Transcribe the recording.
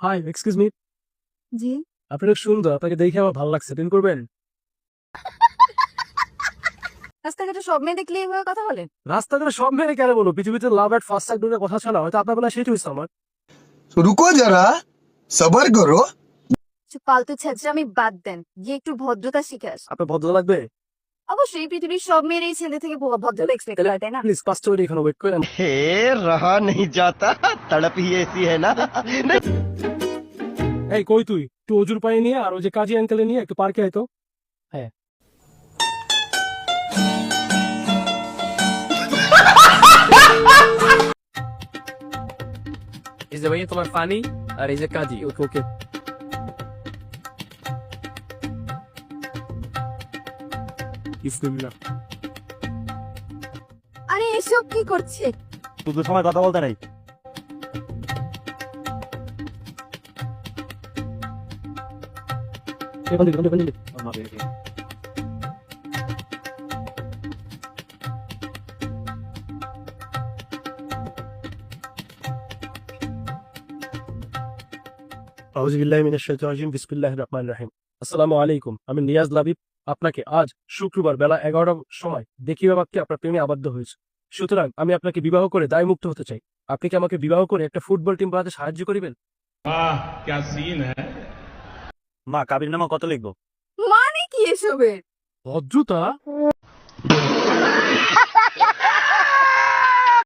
High, excuse me. জি। আপনি অনেক সুন্দর, আপনাকে দেখে আমার ভালো লাগছে। প্রেম করবেন? রাস্তাঘাটে সব মেয়ে দেখলে এইভাবে কথা বলেন? রাস্তাঘাটে সব মেয়েরে কেন বলবো? পৃথিবীতে লাভ এট ফার্স্ট সাইট বলে কথা শোনা, হয়তো আপনার বেলা সেটাই হয়েছে আমার। रुको जरा सबर करो। ফালতু ছেঁচড়ামি বাদ দেন, গিয়ে একটু ভদ্রতা শিখে আস। আপনার ভদ্র লাগবে? অবশ্যই পৃথিবীর সব মেয়ের এই ছেলে থেকে ভদ্রতা এক্সপেক্ট করে, তাই না? প্লিজ 5 মিনিট এখানে ওয়েট করেন। हे रहा नहीं जाता, तड़प ही ऐसी है ना। এই কই তুই? একটু অজুর পানি নিয়ে আর ওই যে কাজী আঙ্কেলে নিয়ে একটু পার্কে আয় তো। হ্যাঁ। এই যে ভাইয়া তোমার পানি আর এই যে কাজী। ওকে ওকে। বিসমিল্লাহ। আরে এসব কি করছে? শুধু সময় কথা বলতে নাই। এখান থেকে, এখান থেকে। আউযুবিল্লাহি মিনাশ শাইতানির রাজিম। বিসমিল্লাহির রহমানির রহিম। আসসালামু আলাইকুম। আমি নিয়াজ লাবিব আপনাকে আজ শুক্রবার বেলা 11টার সময় দেখিয়ে বাবাকে আপনার প্রেমে আবদ্ধ হয়েছে। সুতরাং আমি আপনাকে বিবাহ করে দায়মুক্ত হতে চাই। আপনি কি আমাকে বিবাহ করে একটা ফুটবল টিম বানাতে সাহায্য করিবেন? क्या सीन है। মা কাবির নামা কত লিখবো? মানে কি এসবের? ভদ্রতা